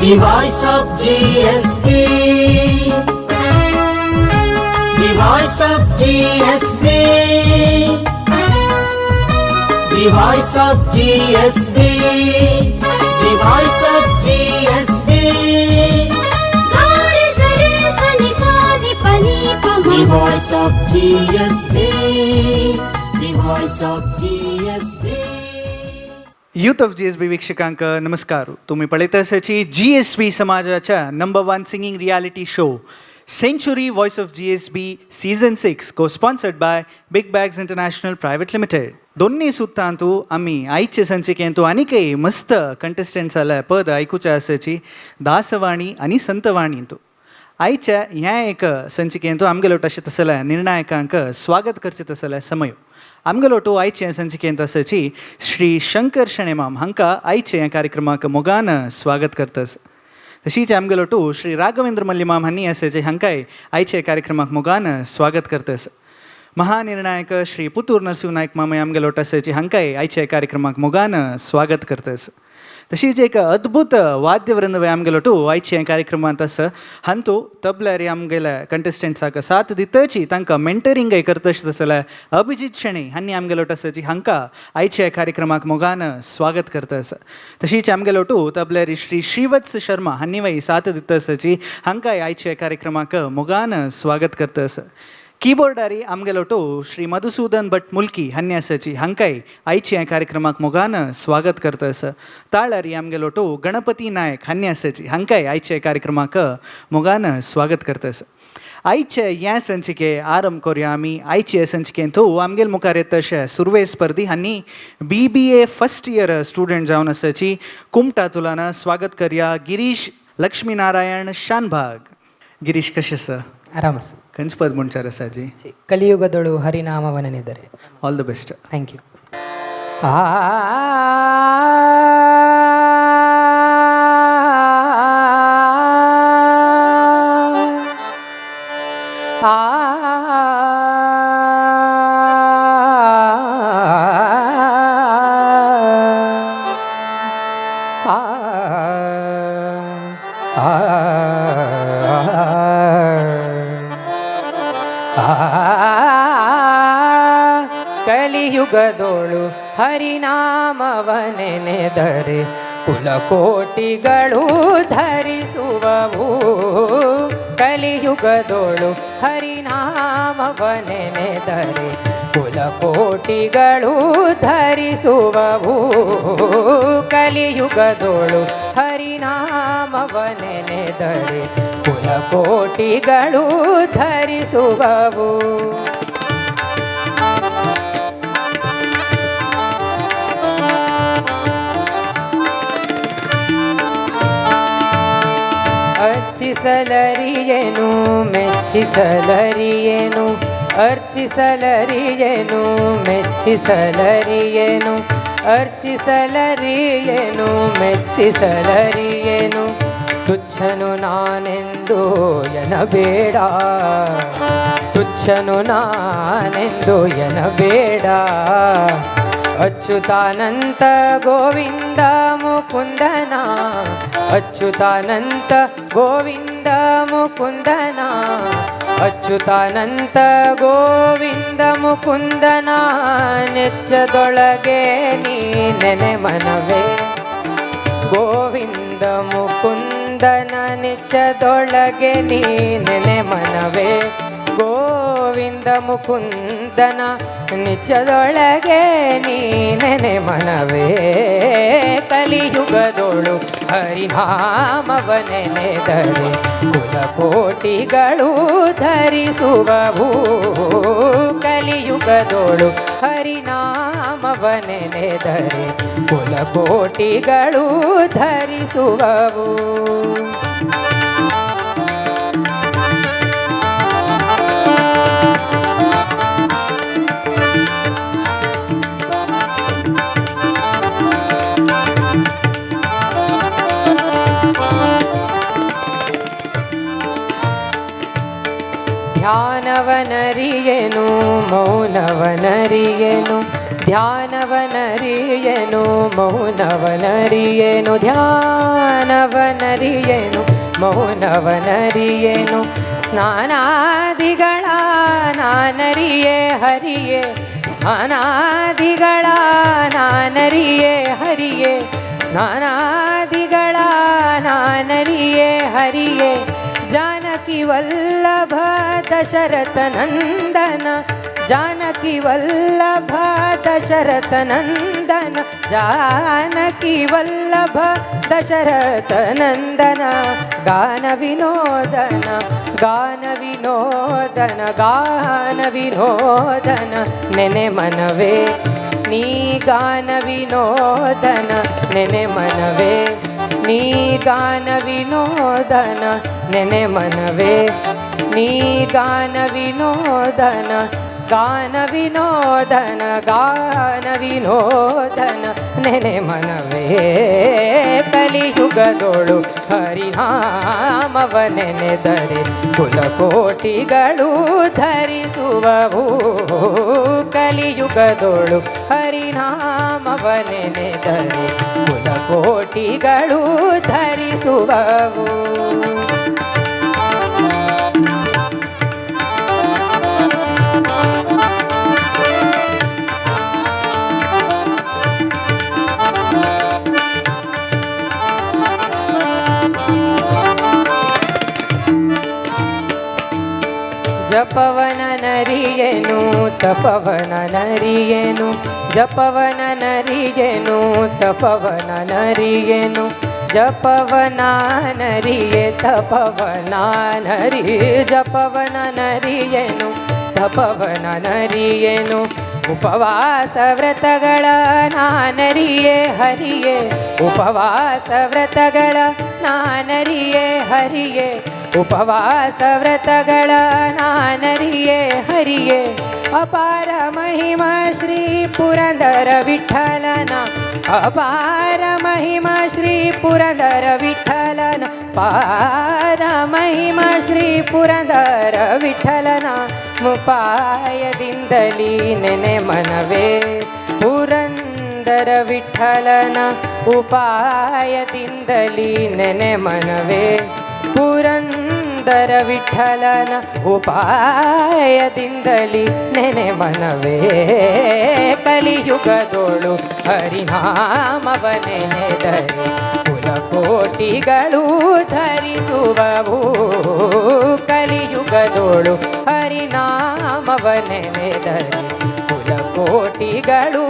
The voice of GSB. The voice of GSB. The voice of GSB. The voice of GSB. Gare sare sani sani pani pama. The voice of GSB. The voice of GSB. Youth of GSB वीक्षकांक नमस्कार. तुम्ही पळत असाची GSB समाजाच्या number 1 singing reality show century voice of GSB season 6 को sponsored by big bags international private limited. दोन्ही सुत्तांतू आम्ही आईचे संचिकेंतू आनीकय मस्त कंटेस्टंट्स आला पद ऐकूचे असाची दासवाणी आणि संतवाणींतू. आईच्या ह्या एक संचिकेंतू आमगेलो तशें तसल्या निर्णायकांक स्वागत करचे तसल्या समय आमगलोटू आयचे संचिकेंत असाची श्री शंकर शणेमाम हांकां आयचे ह्या कार्यक्रमाक मोगान स्वागत करतस. तशीच आमगलोटू श्री राघवेंद्र मल्लिमाम हांणी असाचे हांकांय आयचे कार्यक्रमाक मोगान स्वागत करतस. महानिर्णायक श्री पुतूर नरसिंह नायक मामय आमगलोट असाची हांकांय आयचे कार्यक्रमाक मोगान स्वागत करतस. तशीच एक अद्भुत वाद्यवृंद आमगेलोटू आयचे कार्यक्रमांत आसा. हांतू तबल्यारी आमगेल्या कंटेस्टंट्साक साथ दितची तांकां मेंटरिंग करतश तसल्या अभिजीत शेणे हांणी आमगेलोट आसाची हांकां आयचे कार्यक्रमाक मोगान स्वागत करतस. तशीच आमगेलोटू तबल्यारी श्री श्रीवत्स शर्मा हांणी वय साथ दितसाची हांकांय आयचे कार्यक्रमाक मोगान स्वागत करतस. कीबोर्डारी आमगेलोटू श्री मधुसूदन भट मुल्की हांणी आसाची हांकांय आयचे कार्यक्रमाक मोगान स्वागत करतस. ताळारी आमगेलोटू गणपती नायक हांणी आसाची हांकांय आयचे कार्यक्रमाक मोगान स्वागत करतस. आयचे ह्या संचिके आरंभ करूया आमी. आयचे संचिकेंतू आमगेल मुखार येता तशे सुरवे स्पर्धी हांणी BBA फर्स्ट इयर स्टुडंट जावन आसाची कुमटा तुलाना स्वागत करया गिरीश लक्ष्मीनारायण शानभाग. गिरीश कशें आसा? ಆರಾಮ ಸರ್. ಕಂಚ್ಪದ್ ಮುಂಚಾರ ಸಾಜಿ ಕಲಿಯುಗದೊಳು ಹರಿನಾಮವನೆನೆದರೆ. All the best. Thank you. ಕಲಿಯುಗದೋಳು ಹರಿನಾಮವನೆನೆದರೆ ಕುಲಕೋಟಿಗಳು ಧರಿಸುವವು. ಕಲಿಯುಗದೋಳು ಹರಿನಾಮವನೆನೆದರೆ ಕುಲಕೋಟಿಗಳು ಧರಿಸುವವು. ಕಲಿಯುಗದೋಳು ಹರಿನಾಮವನೆನೆದರೆ ಕುಲಕೋಟಿಗಳು ಧರಿಸುವವು. ಅರ್ಚಿಸಲರಿಯೇನು ಮೆಚ್ಚಿಸಲರಿಯೇನು ಅರ್ಚಿಸಲರಿಯೇನು ಮೆಚ್ಚಿಸಲರಿಯೇನು ಅರ್ಚಿಸಲರಿಯೇನು ಮೆಚ್ಚಿಸಲರಿಯೇನು ತುಚ್ಛನು ನಾನೆಂದು ಎನಬೇಡ ತುಚ್ಛನು ನಾನೆಂದು ಎನಬೇಡ. ಅಚ್ಯುತಾನಂತ ಗೋವಿಂದ ಮುಕುಂದನ ಅಚ್ಯುತಾನಂತ ಗೋವಿಂದ ಮುಕುಂದನ ಅಚ್ಯುತಾನಂತ ಗೋವಿಂದ ಮುಕುಂದನ ನೆಚ್ಚದೊಳಗೆ ನೀ ನೆನೆ ಮನವೇ. ಗೋವಿಂದ ಮುಕುಂದನ ನೆಚ್ಚದೊಳಗೆ ನೀ ನೆನೆ ಮನವೇ. ಗೋವಿಂದ ಮುಕುಂದನ ನಿಚ್ಚದೊಳಗೆ ನೀ ನೆನೆ ಮನವೇ. ಕಲಿಯುಗದೋಳು ಹರಿನಾಮವನೆನೆದರೆ ಕುಲಕೋಟಿಗಳು ಧರಿಸುವವು. ಕಲಿಯುಗದೋಳು ಹರಿನಾಮವನೆನೆದರೆ ಕುಲಕೋಟಿಗಳು ಧರಿಸುವವು. ಧ್ಯಾನವನರಿಯೇನು ಮೌನವನರಿಯೇನು ಧ್ಯಾನವನರಿಯೇನು ಮೌನವನರಿಯೇನು ಧ್ಯಾನವನರಿಯೇನು ಮೌನವನರಿಯೇನು ಸ್ನಾನಾದಿಗಳ ನಾನರಿಯೇ ಹರಿಯೇ ಸ್ನಾನಾದಿಗಳ ನಾನರಿಯೇ ಹರಿಯೇ ಸ್ನಾನಾದಿಗಳ ನಾನರಿಯೇ ಹರಿಯೇ ಜಾನಕಿ ವಲ್ಲಭ ದಶರಥ ನಂದನ ಜಾನಕಿ ವಲ್ಲಭ ದಶರಥ ನಂದನ ಜಾನಕಿ ವಲ್ಲಭ ದಶರಥ ನಂದನ ಗಾನ ವಿನೋದನ ಗಾನ ವಿನೋದನ ಗಾನ ವಿನೋದನ ನೆನೆ ಮನವೇ ನೀ ಗಾನ ವಿನೋದನ ನೆನೆ ಮನವೇ ನೀ ಗಾನ ವಿನೋದನ ನೆನೆ ಮನವೇ ನೀ ಗಾನ ವಿನೋದನ ಗಾನ ವಿನೋದನ ಗಾನ ವಿನೋದನ ನೆನೆ ಮನವೇ ಕಲಿಯುಗದೋಳು ಹರಿನಾಮವ ನೆನೆದರೆ ಕುಲಕೋಟಿಗಳು ಧರಿಸುವವು ಕಲಿಯುಗದೋಳು ಹರಿನಾಮವ ನೆನೆದರೆ ಕುಲಕೋಟಿಗಳು ಧರಿಸುವವು ಜಪವನ ನರಿಯೇನು ತಪವನ ನರಿಯೇನು ಜಪವನ ನರಿಯೇನು ತಪವನ ನರಿಯೇನು ಜಪವನ ನರಿಯೇ ತಪವನ ನರಿ ಜಪವನ ನರಿಯೇನು ತಪವನ ನರಿಯೇನು ಉಪವಾಸ ವ್ರತಗಳ ನಾನರಿಯೇ ಹರಿಯೇ ಉಪವಾಸ ವ್ರತಗಳ ನಾನರಿಯೇ ಹರಿಯೇ ಉಪವಾಸ ವ್ರತಗಳ ನಾನರಿಯೇ ಹರಿಯೇ ಅಪಾರ ಮಹಿಮಾ ಶ್ರೀ ಪುರಂದರ ವಿಠಲನ ಅಪಾರ ಮಹಿಮಾ ಶ್ರೀ ಪುರಂದರ ವಿಠಲನ ಪಾರ ಮಹಿಮಾ ಶ್ರೀ ಪುರಂದರ ವಿಠಲನ ಮುಪಾಯದಿಂದಲೀ ನೆನೆ ಮನವೇ ಪುರಂದರ ವಿಠಲನ ಉಪಾಯದಿಂದಲೀ ನೆನೆ ಮನವೇ ಪುರಂದರ ವಿಠಲನ ಉಪಾಯದಿಂದಲೀ ನೆನೆ ಮನವೇ ಕಲಿಯುಗದೋಳು ಹರಿನಾಮವ ನೆನೆದರೆ ಕುಲಕೋಟಿಗಳು ಧರಿಸುವವು ಕಲಿಯುಗದೋಳು ಹರಿನಾಮವ ನೆನೆದರೆ ಕುಲಕೋಟಿಗಳು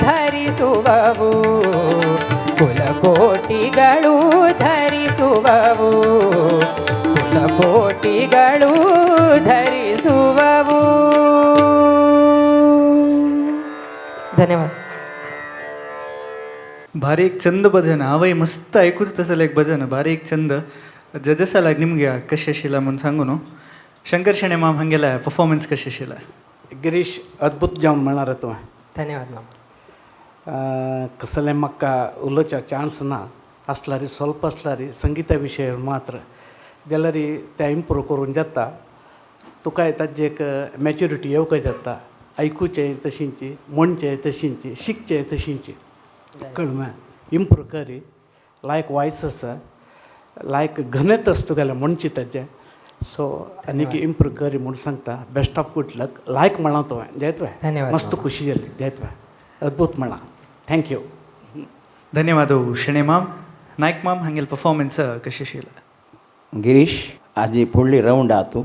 ಧರಿಸುವವು ಕುಲಕೋಟಿಗಳು ಧರಿಸುವವು ಕುಲಕೋಟಿಗಳು ಧರಿಸುವವು धन्यवाद भारी एक छंद भजन आवय मस्त ऐकूच तसं एक भजन भारी एक छंद जजसाला निಮಗೆ कशें आशिल्ला म्हणून सांगू न्हू शंकर शेणे माम हांगेला परफॉर्मन्स कशें आशिल्ला गिरीश अद्भुत जावन म्हणणार तुवें धन्यवाद मामा कसलें म्हाका उलोवच्या चान्स ना आसल्यार स्वल्प आसल्यार संगिता विशय मात्र जाल्यार तें इम्प्रूव करून जाता तुका ताची एक मॅच्युरिटी येवंक जाता ऐकूचें तशींची म्हणचें तशींची शिकचें तशींची कळमें इम्प्रूव करी लायक वॉयस आसा लायक घनत आसा तुगेलें म्हणची ताचें सो आनीक इम्प्रूव करी म्हूण सांगता बेस्ट ऑफ गुड लक लायक म्हणा तुवें जय तुवें धन्यवाद मस्त खुशी जाली जय तुवें अद्भुत म्हणा थँक्यू धन्यवाद शेणे माम नायक माम हांगेल परफॉर्मन्स कशें आशिल्ला ಗಿರೀಶ್ ಆಜಿ ಪುಳ್ಳಿ ರೌಂಡ್ ಆತು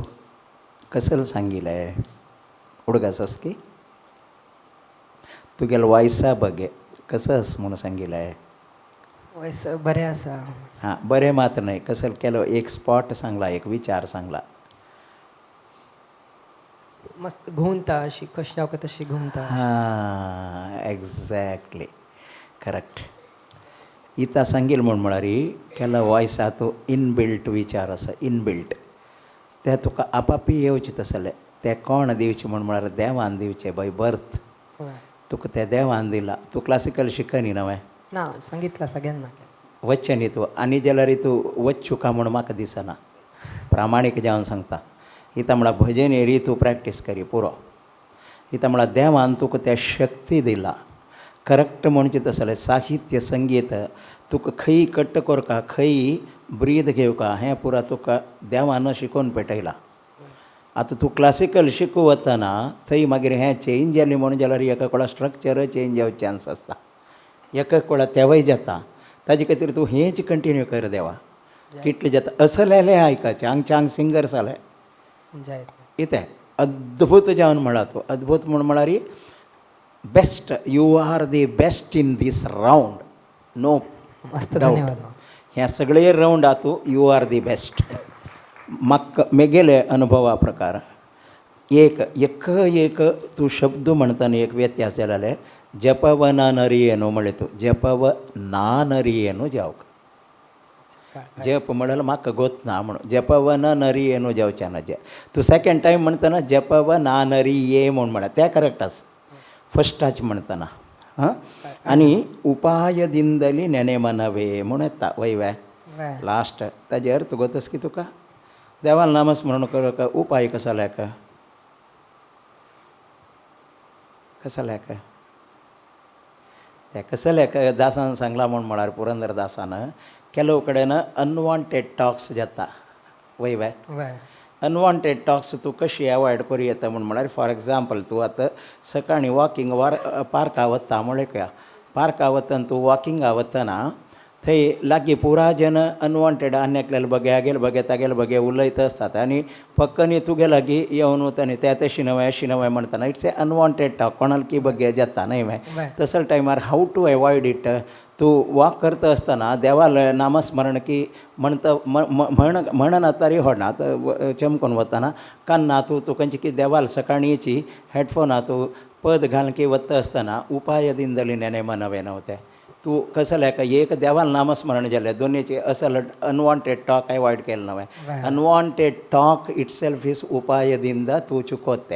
ಕಸಲ್ सांगिले ಹುಡುಗ ಸಸ್ಕಿ तुगेल वॉयसा ಬಗ್ಗೆ कसं म्हणून सांगिले वयस बरें आसा हां बरें मात्र नाही कसं केलो एक स्पॉट सांगला एक विचार सांगला मस्त घुमता अशी कशी जावं तशी घुमता हां एक्झॅक्टली करेक्ट इता सांगील म्हूण म्हळ्यार केलो वॉयस आहा तो इनबिल्ट विचार आसा इनबिल्ट ते तुका आपापी येवचे तसले ते कोण दिवचे म्हूण म्हळ्यार देवान दिवचे बाय बर्थ तुका ते देवान दिला तूं क्लासिकल शिकनी नवें ना सांगितलं सगळ्यांना वच्चे न्ही तूं आनी जाल्यार तूं वच्चू का म्हूण म्हाका दिसना प्रामाणीक जावन सांगता इता म्हळ्यार भजन एरी तूं प्रॅक्टीस करी पुरो इथं मला देवान तुका त्या शक्ती दिला करेक्ट म्हणजे तसलें साहित्य संगीत तुका खंय कट्ट करका खंय ब्रीद घेवका हें पुरा तुका देवान शिकोवन पेटयलां. आतां तूं क्लासिकल शिकूं वतना थंय मागीर हें चेंज जालें म्हणून जाल्यार एका कोणा स्ट्रक्चर चेंज जावचे चान्स आसता, एका कोणा तेवय जाता. ताजे खातीर तूं हेंच कंटिन्यू कर देवा कितलें जाता. असलेले आयका चांग चांग सिंगर्स जाले इथे अद्भुत जावन म्हणला तूं. अद्भुत म्हूण म्हळ्यार best, you are the best in this round, no मस्त डावट. धन्यवाद. ह्या सगळे रावंड तूं यू आर दी बेस्ट. म्हाका मेगेले अनुभवा प्रकार एक तूं शब्द म्हणटना एक व्यत्यास जालेले. जपव ना नरियेनो म्हळें तूं, जपव ना नरियेनो जावक. जप म्हणल्यार म्हाका गोत ना म्हणून जपव न नरियेनो जावचें ना. तूं सेकंड टायम म्हणटना जपव ना नरिये म्हूण म्हळ्यार तें करेक्ट आसा फस्टाच म्हणटना. हां आनी उपाय दिंदली नेने मनवे म्हूण येता वयवे लास्ट. ताजे अर्थ गोतस की तुका देवाल नामस्मरण करक उपाय कसा लेक तें कसं लेक दासान सांगला म्हूण म्हळ्यार पुरंदर दासान केलो कडेन अनवॉन्टेड टॉक्स जाता वयवे. अनवॉन्टेड टॉक्स तूं कशी एवॉयड करूं येता म्हूण म्हळ्यार फॉर एग्जाम्पल तूं आतां सकाळीं वॉकिंग पार्का वता म्हळ्यार पार्का वतना तूं वॉकिंगा वतना थंय लागीं पुरा जन अनवॉन्टेड आन्याकलेल बगे तागेले बगे उलयत आसतात आनी पक्कनी तुगे लागीं येवन वता न्ही ते अशी नवें म्हणटना इट्स ए अनवॉन्टेड टॉक कोणाल की बगे जाता न्ही मागीर तसले टायमार हाऊ टू एवॉयड इट. तूं वॉक करता आसतना देवाल नामस्मरण की म्हणना तरी होडना चमकून वतना कान्ना तूं खंयची की देवाल सकाळींची हेडफोना तूं पद घाल की वता आसतना उपाय दिंदली नेने मनवे नव्हते तूं कसं लेका एक देवाल नामस्मरण जालें दोनीचे असल अनवॉन्टेड टॉक एवॉयड केलें नवें. Unwanted talk it self is उपाय दिंद तूं चुकोत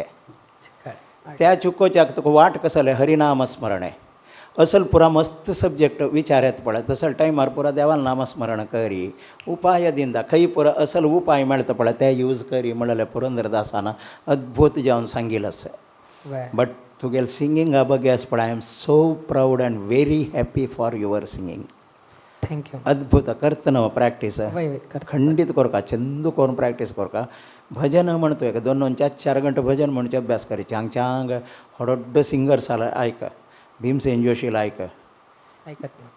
त्या चुकोवच्याक तुका वाट कसले हरिनामस्मरण असल पुरा मस्त सब्जेक्ट विचार येता पळय तसले टायमार पुरा देवाल नामस्मरण करी उपाय दिंदा खंय पुरा असल उपाय मेळटा पळय ते यूज करी म्हणलें पुरंदरदासान अद्भुत जावन सांगिल्लें आसा. बट तुगेल सिंगिंगा बगे आस पळय I am so proud and very happy for your singing. Thank you. अद्भुत करता न्हू प्रॅक्टीस खंडीत करका चंदू करून प्रॅक्टीस करका. भजन म्हणतो एक 2-4 गंटे भजन म्हणचे अभ्यास करी चांग चांग व्हडोड्डो सिंगर्स आयक भीमसेन जोशीला आयक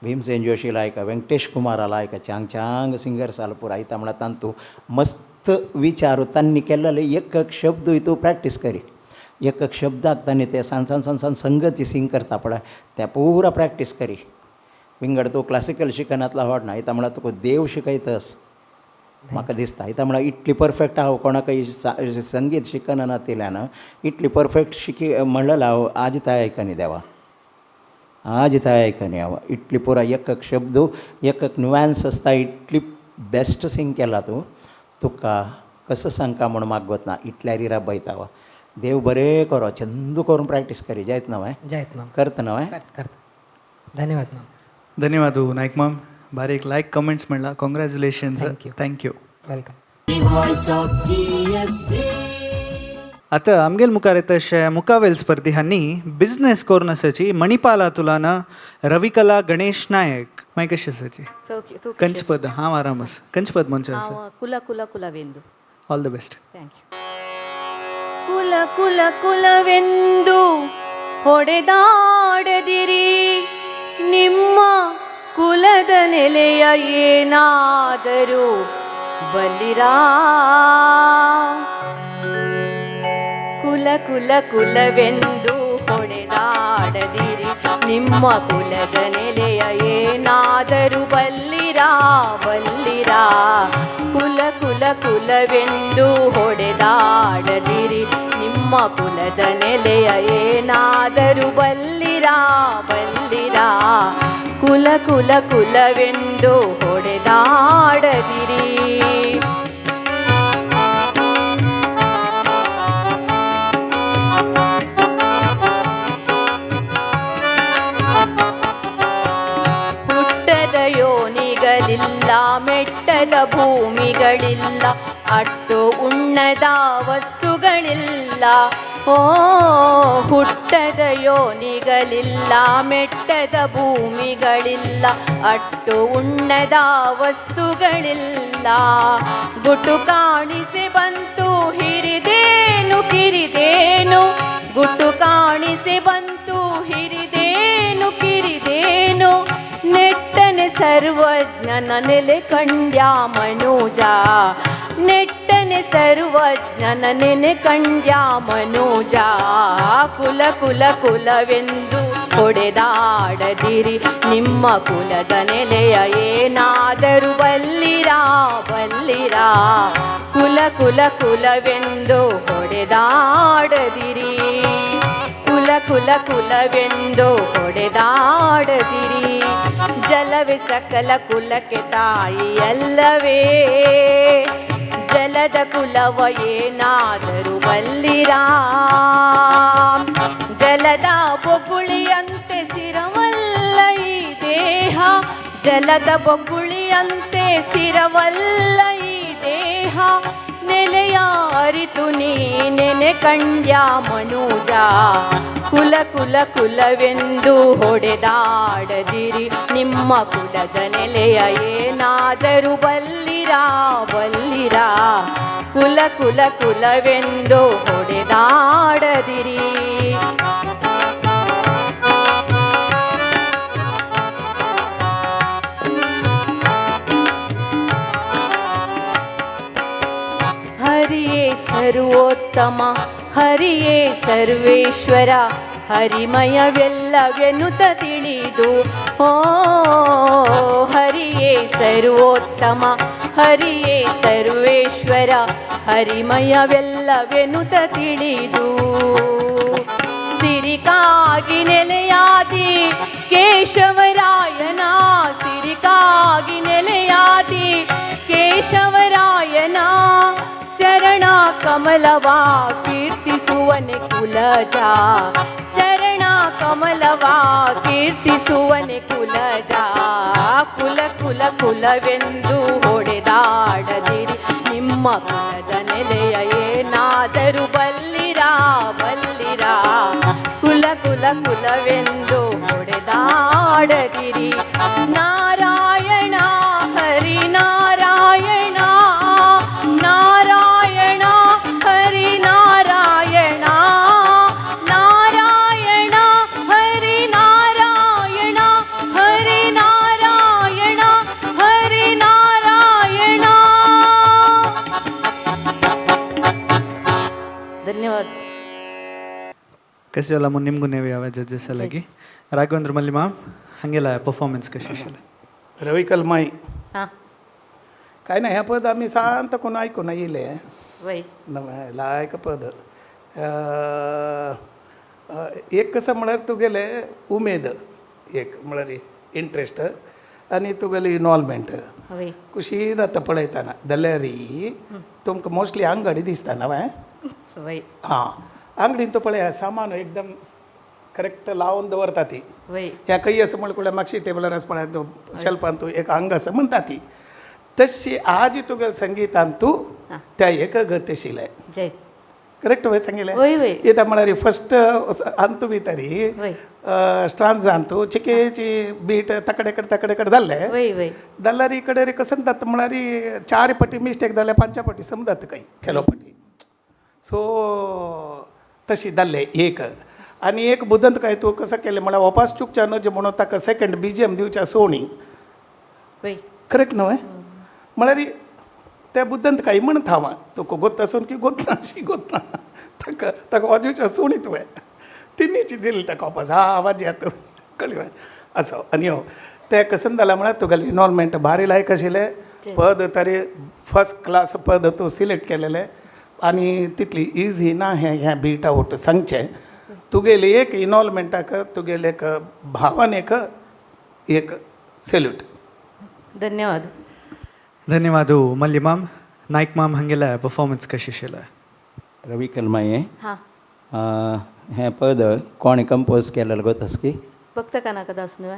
भीमसेन जोशीला आयक व्यंकटेश कुमाराला आयक चांग चांग सिंगर्स आला पुरा इता म्हणल्यार तांतू मस्त विचार तांणी केल्ले एक शब्द तूं प्रॅक्टीस करी एक शब्दाक तांणी ते सान संगती सिंग करता पळय ते पुरा प्रॅक्टीस करी. विंगड तूं क्लासिकल शिकनातला व्हडना इता म्हणल्यार तुका देव शिकयतस म्हाका दिसता. इता म्हळ्यार इतली परफेक्ट हांव कोणाकय संगीत शिकना नातिल्यान इतली परफेक्ट म्हणलें हांव आज थंय आयकनी देवा आज थंय आयकनी हांव इतली पुरा एक शब्द एक नुएन्स आसता इतली बेस्ट सिंग केला तूं तुका कसं सांगता म्हणून म्हाका गोतना इतल्यार राबयता हांव. देव बरें करो चंदू करून प्रॅक्टीस करी जायत न्हय करता न्हय. धन्यवाद. धन्यवाद नायक मॅम. बारीक लायक कमेंट्स म्हणला congratulations. Thank you. Welcome. The voice of GSB. आतां आमगेल मुखार येता अशे मुखावेल स्पर्धी हांणी बिझनेस करून आसाची मणिपाला तुलाना रविकला गणेश नायक मागीर कशी आसाची चौकी तू कंचपद हांव आरामस कंचपद म्हणचे आसा. हांव कुला कुला कुलावेंदू. All the best. Thank you. ಕುಲ ಕುಲ ಕುಲವೆಂದು ಹೊಡೆದಾಡದಿರಿ ನಿಮ್ಮ ಕುಲದ ನೆಲೆಯ ಏನಾದರೂ ಬಲ್ಲಿರಾ. ಕುಲ ಕುಲ ಕುಲವೆಂದು ಹೊಡೆದಾಡದಿರಿ ನಿಮ್ಮ ಕುಲದ ನೆಲೆಯ ಏನಾದರೂ ಬಲ್ಲಿರಾ ಬಲ್ಲಿರಾ. ಕುಲ ಕುಲ ಕುಲವೆಂದು ಹೊಡೆದಾಡದಿರಿ ನಿಮ್ಮ ಕುಲದ ನೆಲೆಯ ಏನಾದರೂ ಬಲ್ಲಿರಾ ಬಲ್ಲಿರಾ. ಕುಲ ಕುಲ ಕುಲವೆಂದು ಹೊಡೆದಾಡದಿರಿ. ನೀಗಲಿಲ್ಲ ಮೆಟ್ಟದ ಭೂಮಿಗಳಿಲ್ಲ ಅಟ್ಟು ಉಣ್ಣದ ವಸ್ತುಗಳಿಲ್ಲ ಓ ಹುಟ್ಟದ ಯೋನಿಗಳಿಲ್ಲ ಮೆಟ್ಟದ ಭೂಮಿಗಳಿಲ್ಲ ಅಟ್ಟು ಉಣ್ಣದ ವಸ್ತುಗಳಿಲ್ಲ ಗುಟ್ಟು ಕಾಣಿಸಿ ಬಂತು ಹಿರಿದೇನು ಕಿರಿದೇನು ಗುಟ್ಟು ಕಾಣಿಸಿ ಬಂತು ಹಿರಿದೇನು ಕಿರಿದೇನು ನೆಟ್ಟನೆ ಸರ್ವಜ್ಞನ ನೆಲೆ ಕಂಡ್ಯಾ ಮನೋಜ ನೆಟ್ಟನೆ ಸರ್ವಜ್ಞನ ನೆನೆ ಕಂಡ್ಯಾ ಮನೋಜ ಕುಲ ಕುಲ ಕುಲವೆಂದು ಹೊಡೆದಾಡದಿರಿ ನಿಮ್ಮ ಕುಲದ ನೆಲೆಯ ಏನಾದರೂ ಬಲ್ಲಿರಾ ಬಲ್ಲಿರಾ ಕುಲ ಕುಲ ಕುಲವೆಂದು ಹೊಡೆದಾಡದಿರಿ ಕುಲ ಕುಲ ಕುಲವೆಂದು ಹೊಡೆದಾಡದಿರಿ ಜಲವೇ ಸಕಲ ಕುಲಕ್ಕೆ ತಾಯಿಯಲ್ಲವೇ ಜಲದ ಕುಲವ ಏನಾದರೂ ಬಲ್ಲಿರಾ ಜಲದ ಬೊಗುಳಿಯಂತೆ ಸ್ಥಿರವಲ್ಲ ಈ ದೇಹ ಜಲದ ಬೊಗುಳಿಯಂತೆ ಸ್ಥಿರವಲ್ಲ ಈ ದೇಹ ನೆಲೆಯ ಅರಿತು ನೀ ನೆನೆ ಕಂಡ್ಯಾ ಮನೋಜ ಕುಲ ಕುಲ ಕುಲವೆಂದು ಹೊಡೆದಾಡದಿರಿ ನಿಮ್ಮ ಕುಲದ ನೆಲೆಯ ಏನಾದರೂ ಬಲ್ಲಿರಾ ಬಲ್ಲಿರಾ ಕುಲ ಕುಲ ಕುಲವೆಂದು ಹೊಡೆದಾಡದಿರಿ ಹರಿಯೇ ಸರ್ವೋತ್ತಮ ಹರಿಯೇ ಸರ್ವೇಶ್ವರ ಹರಿಮಯವೆಲ್ಲವೆನ್ನುತ್ತ ತಿಳಿದು ಓ ಹರಿಯೇ ಸರ್ವೋತ್ತಮ ಹರಿಯೇ ಸರ್ವೇಶ್ವರ ಹರಿಮಯವೆಲ್ಲವೆನ್ನುತ್ತ ತಿಳಿದು ಸಿರಿಕಾಗಿ ನೆಲೆಯಾದಿ ಕೇಶವರಾಯನ ಸಿರಿಕಾಗಿ ನೆಲೆಯಾದಿ ಕೇಶವರಾಯನ ಚರಣ ಕಮಲವಾ ಕೀರ್ತಿಸುವನೆ ಕುಲಜ ಚರಣ ಕಮಲವಾ ಕೀರ್ತಿಸುವನೆ ಕುಲಜ ಕುಲ ಕುಲ ಕುಲವೆಂದು ಹೊಡೆದಾಡದಿರಿ ನಿಮ್ಮ ಕುಲದ ನೆಲೆಯ ಏನಾದರೂ ಬಲ್ಲಿರಾ ಬಲ್ಲಿರಾ ಕುಲ ಕುಲ ಕುಲವೆಂದು ಹೊಡೆದಾಡದಿರಿ ನಾರಾಯಣ ಹರಿ ನಾರಾಯಣ ನಾರಾಯಣ ಹರಿ ನಾರಾಯಣ ನಾರಾಯಣ ಹರಿ ನಾರಾಯಣ ಹರಿ ನಾರಾಯಣ ಹರಿ ನಾರಾಯಣ ಧನ್ಯವಾದ कसे झाला मग निमगुण याव्या जजेस लागी राघवेंद्र मल्ली मॅम हांगेला परफॉर्मन्स कशी आशिल्लें रवी कलमाई हां काय नाही ह्या पद आम्ही शांत कोण ऐकून येले वय लायक पद एक कसं म्हळ्यार तुगेले उमेद एक म्हळ्यार इंट्रस्ट आनी तुगेले इनवॉल्वमेंट वय खुशी जाता पळयतना जाल्यार तुमकां मोस्टली अंगडी दिसता ना वय हां अंगडीन तो पळय सामान एकदम करेक्ट लावून दवरता ती वय ह्या काही असं म्हणल्यार मागची टेबलार आसा पळय तो शेल्फान तूं एक अंग असं म्हणटा ती तशी आज तुगेले संगीतान तूं त्या एक गत आशिल्लें जय करेक्ट वय सांगिल्लें वय वय येता म्हळ्यार फस्ट अंतू भितरी वय स्ट्रान्स अंतू चिकेची बीट तकडेकड जाल्लें वय वय जाल्यार इकडे रे कसं जाता म्हळ्यार 4 पटी मिस्टेक जाल्यार 5 पटी समजता काही केलो पटी सो तशी जाल्लें एक आनी एक बुदंत काय तूं कसं केलें म्हळ्यार वपास चुकच्या न्हय म्हणून ताका सेकंड BGM दिवच्या सोणी वय करेक्ट न्हय म्हळ्यार त्या बुद्दंत काही म्हण थांबा तुका गोत आसून की गोत ना अशी गोत ना ताका वाजोवच्या सोणी तुवें तिनीची दिली ताका वापस हा आवाज येता कळ्ळें असो आनी हो तें कसं जालें म्हळ्यार तुगेलें इनवॉल्वमेंट भारी लायक आशिल्लें पद तरी फर्स्ट क्लास पद तूं सिलेक्ट केलेलें आनी तितली इजी ना हें ह्या बीट आउट सांगचें तुगेले एक इनवॉल्वमेंटाक तुगेले एक भावनेक एक सॅल्यूट धन्यवाद धन्यवाद मल्ली मॅम नाईक मॅम हांगेला परफॉर्मन्स कशी आशिल्लें रवी कलमाये हां हें पद कोणी कंपोज केलेलें गोतस की बघता का नाका दास न्हू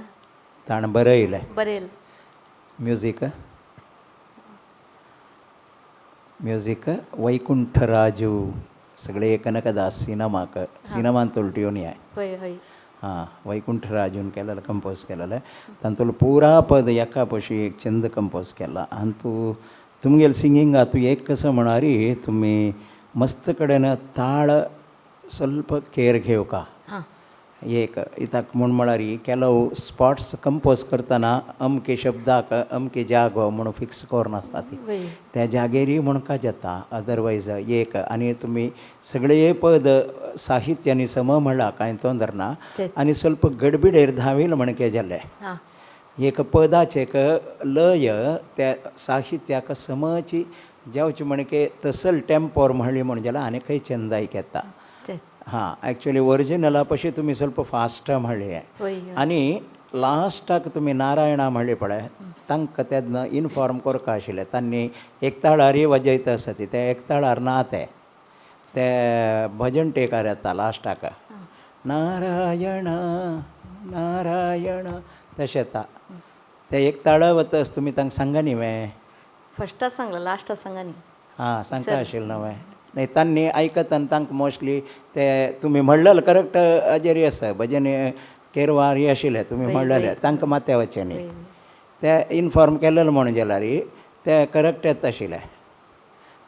ताणें बरयलें बरेल म्युझिक वैकुंठराजू सगळे कनकदास सिनेमान तुलट्योनी आहे होय होय हां वैकुंठराजून केलेलं कंपोज केलेलं आहे तातूंत पुरा पद एका पशी एक छंद कंपोज केला आणि तुमगेल सिंगिंगा तू एक कसं म्हणारी तुम्ही मस्त कडेन ताळ ಸ್ವಲ್ಪ केअर घेव का हां एक इताक म्हूण म्हळ्यार ಕೆಲವು स्पॉट्स कंपोज करतना अमके शब्दाक अमके जागो म्हणून फिक्स करून ती होय त्या जागेरी म्हणून जाता अदरवायज एक आणि तुम्ही सगळे पद साहित्यानी सम म्हणला कांय तोंदर ना आणि ಸ್ವಲ್ಪ गडबिडेर धावेल म्हणके जाले हां एक पदाचे एक लय त्या साहित्याक समची जावची म्हणके तसल टेम्पोर म्हणली म्हण जाल्यार आनी खंय चंदायक येता हां ॲक्च्युली ओरिजिनला पशी तुम्ही ಸ್ವಲ್ಪ फास्ट म्हणली आहे होय आणि लास्टाक तुम्ही नारायणा म्हणली पळय तांकां तेन्ना इन्फॉर्म करता आशिल्लें तांणी एकताळारी वजयता आसा ती ते एकताळार ना ते भजन टेकार येता लास्टाक नारायण नारायण तशें येता ते एकताळ वतस तुमी तांकां सांगा न्ही वे फस्टा सांगला लास्टा सांगा न्ही हां सांगता आशिल्लें न्हय नाही तांणी आयकत आनी तांकां मोस्टली ते तुमी म्हणलेलें करेक्ट हाजेरी आसा भजन केरवारी आशिल्लें तुमी म्हणलेलें तांकां माथ्या वचचें न्ही ते इन्फॉर्म केलेलें म्हणून जाल्यार ते करेक्ट येता आशिल्लें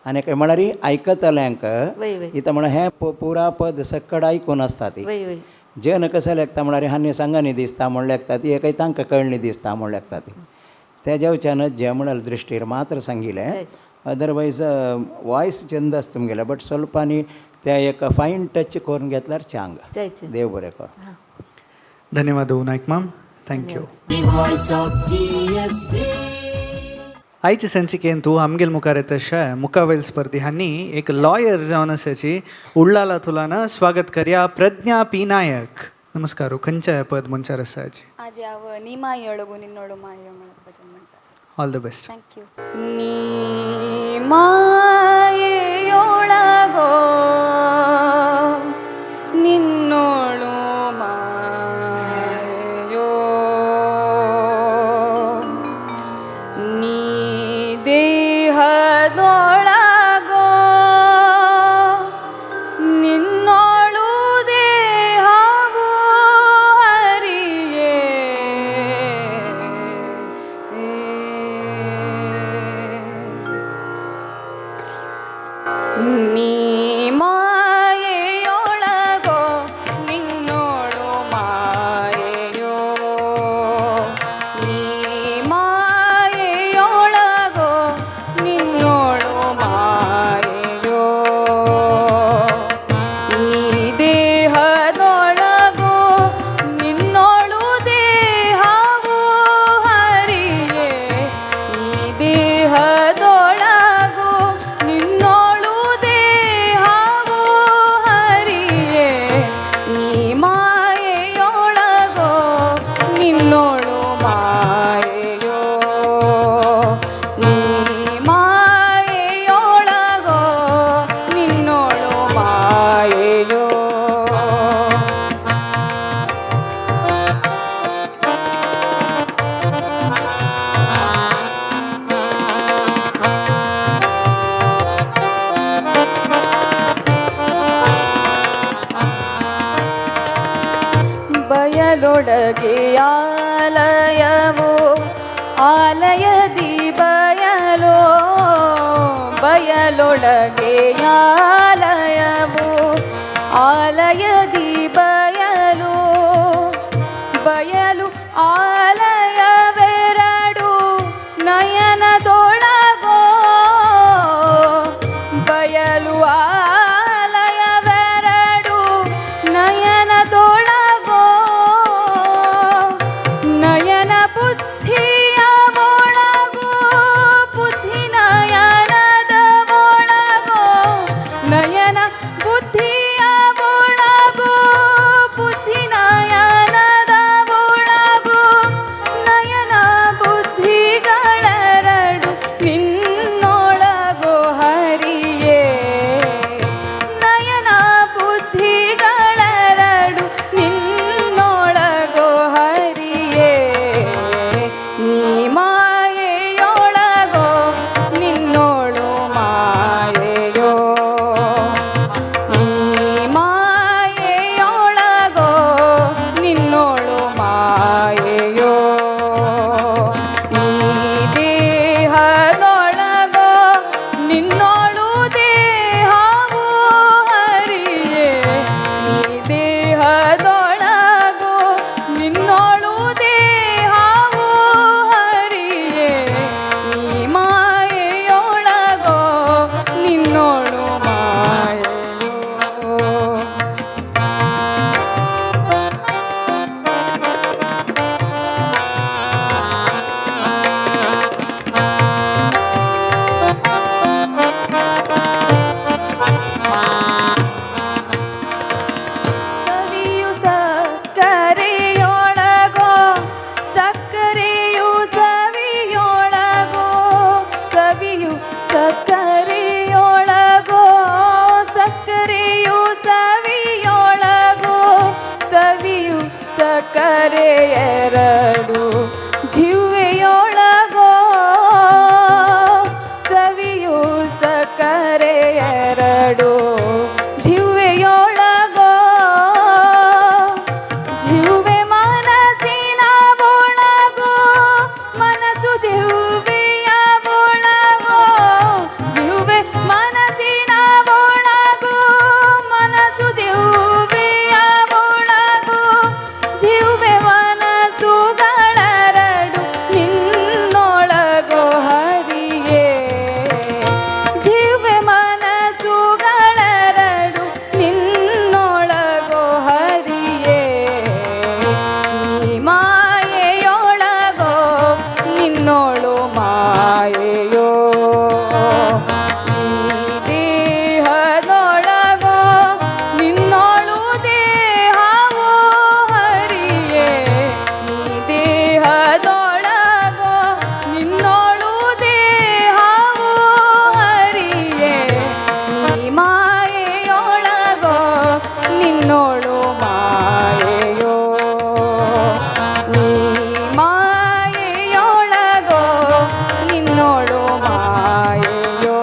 आनी काय म्हळ्यार आयकतल्यांक इता म्हळ्यार हें पुरा पद सक्कड आयकून आसता ती होय होय जेन कशें लागता म्हळ्यार हांणी सांगानी दिसता म्हण लागता ती एकय तांकां कळणी दिसता म्हण लागता ती तेज्या वच्यानच जे म्हणाल दृश्टीर मात्र सांगिल्लें अदरवायज वॉयस चंद आसता तुमगेले बट ಸ್ವಲ್ಪ आनी ते एक फायन टच करून घेतल्यार चांग देव बरें कर धन्यवाद Nayak ma'am thank you The voice of GSB. आयचे संचिकेंत आमगेल मुखार येता मुखावेल स्पर्धी हांणी एक लॉयर जावन आसाची उडलाला तुलाना स्वागत करया प्रज्ञा पी नायक नमस्कार खंयच्या पद मनशार आसा आज हांव निमाय अळगू निन्नोडू माय म्हणटा all the best thank you निमायोळगो ನಿನ್ನೋಳು Mayo ನೀ ದೇಹದೊಳಗೋ ನಿನ್ನೋಳು ದೇಹವು ಹರಿಯೇ ನೀ ಮಾಯೆಯೊಳಗೋ ನಿನ್ನೋಳು ಮಾಯೆಯೋ ನೀ ಮಾಯೆಯೊಳಗೋ ನಿನ್ನೋಳು ಮಾಯೆಯೋ ನೀ ದೇಹದೊಳಗೋ ನಿನ್ನೋಳು ದೇಹವು ಹರಿಯೇ ನೀ ದೇಹದೊಳಗೋ ನಿನ್ನೋಳು ದೇಹವು ಹರಿಯೇ ನೀ ಮಾಯೆಯೊಳಗೋ ನಿನ್ನೋಳು ಮಾಯೆಯೋ ನೀ ಮಾಯೆಯೊಳಗೋ ನಿನ್ನೋಳು ಮಾಯೆಯೋ ಬಯಲೊಳಗೆ ಆಲಯವೋ ಆಲಯದಿ ಬಯಲೋ ಬಯಲೊಳಗೆ ಆಲಯವೋ ಆಲಯದಿ ಬಯಲು ಬಯಲು ಆಲಯವೆರಡು ನಯನದೊಳಗೋ ಬಯಲು ಆಲಯವೆರಡು ನಯನದೊಳಗೋ ನಯನ ಬುದ್ಧಿಯ ಒಳಗೋ ಬುದ್ಧಿ ನಯನದ ಒಳಗೋ ನಯನ ಬುದ್ಧಿಯ ಒಳಗೋ ಬುದ್ಧಿ ನಯನದ ಒಳಗೋ ನಯನ ಬುದ್ಧಿಗಳೆರಡು ಎರಡು ಜಿವ್ವೆಯೊಳಗೋ ಸವಿಯು ಸಕ್ಕರೆ ಎರಡು ಜಿವ್ವೆಯೊಳಗೋ ಜಿವ್ವೆ ಮನಸ್ಸಿನ ಒಳಗೋ ಮನಸ್ಸು ಜಿವ್ವೆಯ ಒಳಗೋ ಜಿವ್ವೆ ಮನಸ್ಸಿನ ಒಳಗೋ ಮನಸ್ಸು ಜಿವ್ವೆಯ ಒಳಗೋ ಜಿವ್ವೆ ಮನಸ್ಸುಗಳೆರಡು ನಿನ್ನೊಳಗೋ ಹರಿಯೇ ಜಿವ್ವೆ ಮನಸ್ಸುಗಳೆರಡು ನಿನ್ನೊಳಗೋ ಹರಿಯೇ ನೀ ಮಾಯೆಯೊಳಗೋ ನಿನ್ನೋಳು ಮಾಯೆಯೋ ನೀ ದೇಹದೊಳಗೋ ನಿನ್ನೋಳು ದೇಹವೋ ಹರಿಯೇ ನೀ ದೇಹದೊಳಗೋ ನಿನ್ನೋಳು ದೇಹವೋ ಹರಿಯೇ ನೀ ಮಾಯೆಯೊಳಗೋ ನಿನ್ನೋಳು ಮಾಯೆಯೋ ನೀ ಮಾಯೆಯೊಳಗೋ ನಿನ್ನೋಳು ಮಾಯೆಯೋ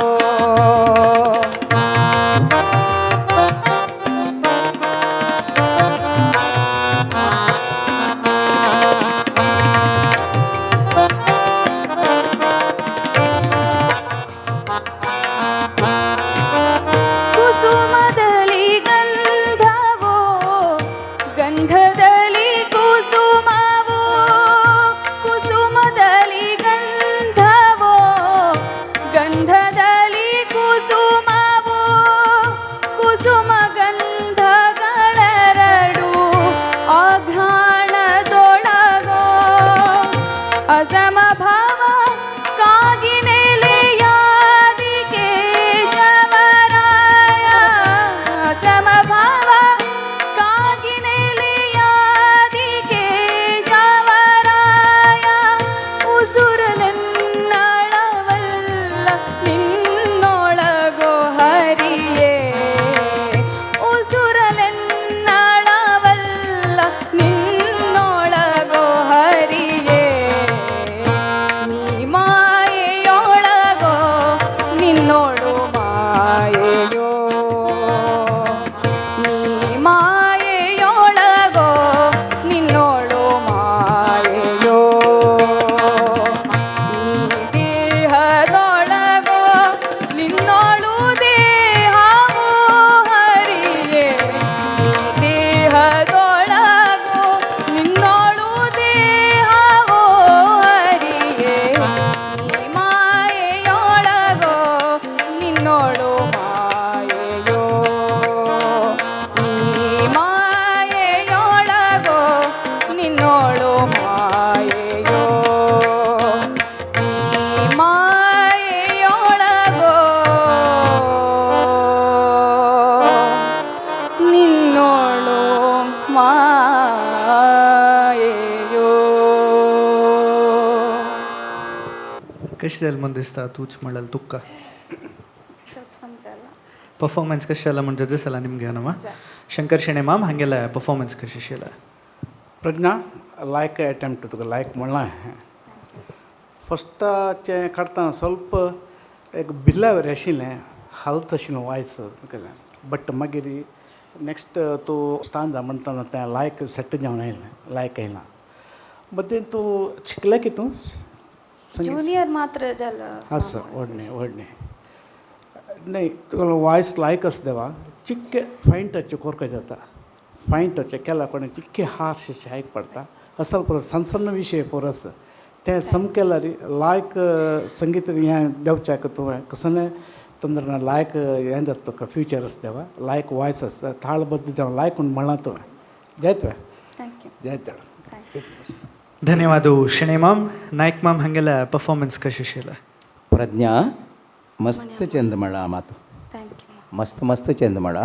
ಕುಸುಮದಲ್ಲಿ ಗಂಧವೋ ಗಂಧದಲ್ಲಿ ಕುಸುಮವೋ ಕುಸುಮದಲ್ಲಿ ಗಂಧವೋ ಗಂಧದಲ್ಲಿ ಕುಸುಮವೋ ಕುಸುಮ ಗಂಧಗಳೆರಡು ಅಘ್ರಾಣದೊಳಗೋ ಅಸಮಭಾವ ಕಾಗಿನೆಲೆಯಾದಿ ಕೇಶವರಾಯ ಅಸಮಭಾವ ಕಾಗಿನೆಲೆಯಾದಿ ಕೇಶವರಾಯ ಉಸುರಲೆನ್ನಳವಲ್ಲ ನಿನ್ನೊಳಗೋ ಹರಿಯೇ ಉಸುರಲೆನ್ನಳವಲ್ಲ ನಿನ್ನೊಳಗೋ ಹರಿಯೇ ನೀ ಮಾಯೆಯೊಳಗೋ ನಿನ್ನೋಳು ಮಾಯೆಯೋ ನೀ ಮಾಯೆಯೊಳಗೋ ನಿನ್ನೋಳು ಮಾಯೆಯೋ ನೀ ದೇಹದೊಳಗೋ ನಿನ್ನೋಳು ದೇಹವೋ ಹರಿಯೇ ನೀ ದೇಹದೊಳಗೋ ನಿನ್ನೋಳು ದೇಹವೋ ಹರಿಯೇ ನೀ ಮಾಯೆಯೊಳಗೋ ನಿನ್ನೋಳು ಮಾಯೆಯೋ ನೀ ಮಾಯೆಯೊಳಗೋ ನಿನ್ನೋಳು ಮಾಯೆಯೋ ನೀ ಮಾಯೆಯೊಳಗೋ ನಿನ್ನೋಳು ಮಾಯೆಯೋ कशी जायला म्हणून दिसता तूच म्हणाल तुका समजायला ಪರ್ಫಾರ್ಮೆನ್ಸ್ ಕಷ್ಟ ಎಲ್ಲ ಮುಂದೆ ಜಡ್ಜಸ್ ನಿಮ್ಗೆ ಏನಮ್ಮ ಶಂಕರ್ ಶೆಣೆ ಮಾಮ್ ಹಾಗೆಲ್ಲ ಪರ್ಫಾರ್ಮೆನ್ಸ್ ಕशी शिला प्रज्ञा लायक अटेम्प्ट तुका लायक म्हणला फस्टाचें काडतना ಸ್ವಲ್ಪ एक भिल्लावर आशिल्लें हालत आशिल्लें वॉयस बट मागीर नेक्स्ट तूं स्टांजा म्हणटाना तें लायक सेट जावन आयलें लायक येयलां मदें तूं शिकलें की तूं ज्युनियर मात्र झालं असं व्हडणें व्हडणें नाही तुका वॉयस लायक आसा देवा चिक्के फायन टच कोरको जाता फायन टच केला कोणी चिक्के हार्श अशें आयक पडटा असल परस सಣ್ಣ सಣ್ಣ विशय परस तें समकेला रे लायक संगीत हें देवच्याक तुवें कसलें तंद्र लायक हें जाता तुका फ्युचर आसा देवा लायक वॉयस आसता ताळबद्द जावन लायक म्हूण म्हणलां तुवें जय तुवें थँक्यू जय देव ಧನ್ಯವಾದ ಶೆಣೆ ಮಾಮ್ ನಾಯ್ಕ್ ಮಾಮ್ ಹಾಗೆಲ್ಲ ಪರ್ಫಾರ್ಮೆನ್ಸ್ ಕशी शिला प्रज्ञा मस्त चंद म्हणा मातू थँक्यू मस्त मस्त चंद म्हणा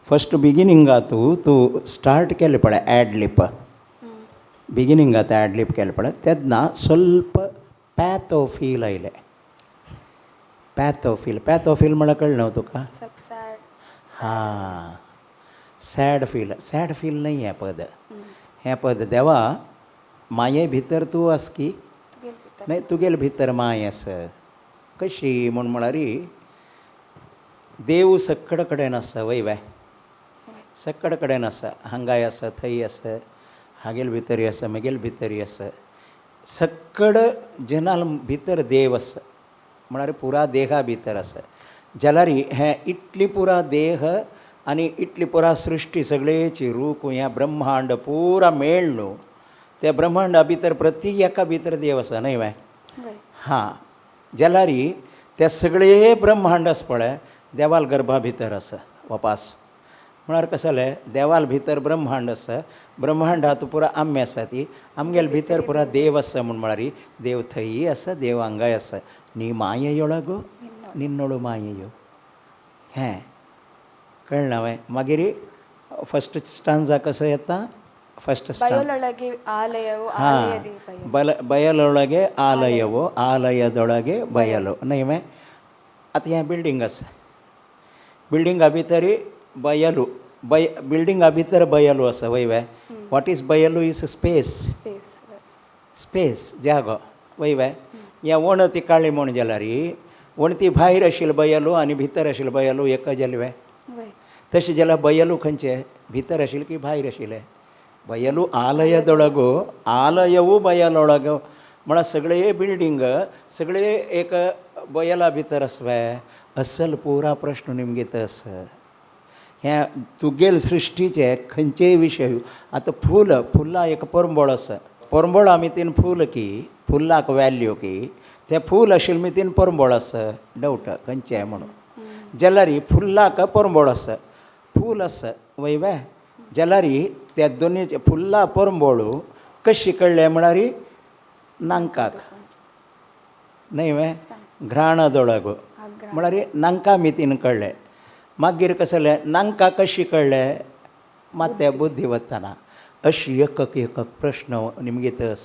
फस्ट बिगिनिंगातू तू स्टार्ट केले पळय ॲड लिप बिगिनिंगात ॲड लिप केले पळय तेन्ना ಸ್ವಲ್ಪ पॅथोफील आयले पॅथोफील म्हळ्यार कळ्ळें न्हू तुका सब सॅड हां सॅड फील नाही आहे पद हें पद देवा माये भितर तूं आस की तुगेल भितर नाही तुगेल भितर माय आस कशी म्हूण म्हळ्यार देव सक्कड कडेन आसा वय बाय सक्कड कडेन आसा हांगाय आसा थंय आसा हागेल भितरी आसा म्हगेल भितरी आसा सक्कड जनाल भितर देव आसा म्हळ्यार पुरा देहा भितर आसा जाल्यार हें इतली पुरा देह आनी इतली पुरा सृश्टी सगळेची रूख हें ब्रह्मांड पुरा मेळ न्हू त्या ब्रह्मांडा भितर प्रती एका भितर देव आसा न्हय बाय वय हां जाल्यार ते सगळे ब्रह्मांड आसा पळय देवाल गर्भा भितर आसा वपास म्हळ्यार कशें जालें देवाल भितर ब्रह्मांड आसा ब्रह्मांडात पुरा आम्ही आसा ती आमगेल भितर पुरा देव आसा म्हूण म्हळ्यार देव थंय आसा देव हांगाय आसा नी मायेयೊಳಗು ನಿನ್ನೊಳು ಮಾಯೆಯು हें कळना वय मागीर फस्ट स्टांजा कसो येता फस्ट ಬಯಲೊಳಗೆ ಆಲಯವು ಹಾಂ ಆಲಯದಿ ಬಯಲು ಬಯಲೊಳಗೆ ಆಲಯವು ಆಲಯದೊಳಗೆ ಬಯಲು न्हय आतां हें बिल्डींग आसा बिल्डिंगा भितर बयलू बिल्डिंगा भितर बयलू आसा वय वय वॉट इज बयलू इज स्पेस ಸ್ಪೇಸ್ स्पेस जागो वय वय हें वणती काळी म्हूण जाल्यार वणती भायर आशिल्लो बयलू आनी भितर आशिल्लो बयलू एक जालें वय वय तशें जाल्यार बयलू खंयचे भितर आशिल्ले की भायर आशिल्ले बयलू आलयदೊಳಗು आलयवू बयलೊಳಗು म्हळ्यार सगळे बिल्डींग सगळे एक बयला भितर आसवे असल पुरा प्रश्न निमगे तस हें तुगेल सृश्टीचे खंयचेय विशय आतां फुलां एक परंबळ आसा परंबळा मितीन फूल की फुलाक वॅल्यू की तें फूल आशिल्ले मितीन परंबळ आसा डावट खंयचें म्हणून जाल्यार फुलाक परंबळ आसा फूल आसा वय वय जाल्यार त्या दोनीचे फुल्ला परंबळू कशी कळ्ळें म्हळ्यार नांकाक न्हय वय घ्राणदೊಳಗು म्हळ्यार नांका मितीन कळ्ळें मागीर कशें जालें नांका कशी कळ्ळें मात त्या बुद्धी वतना अशी एक प्रश्न निमगे तस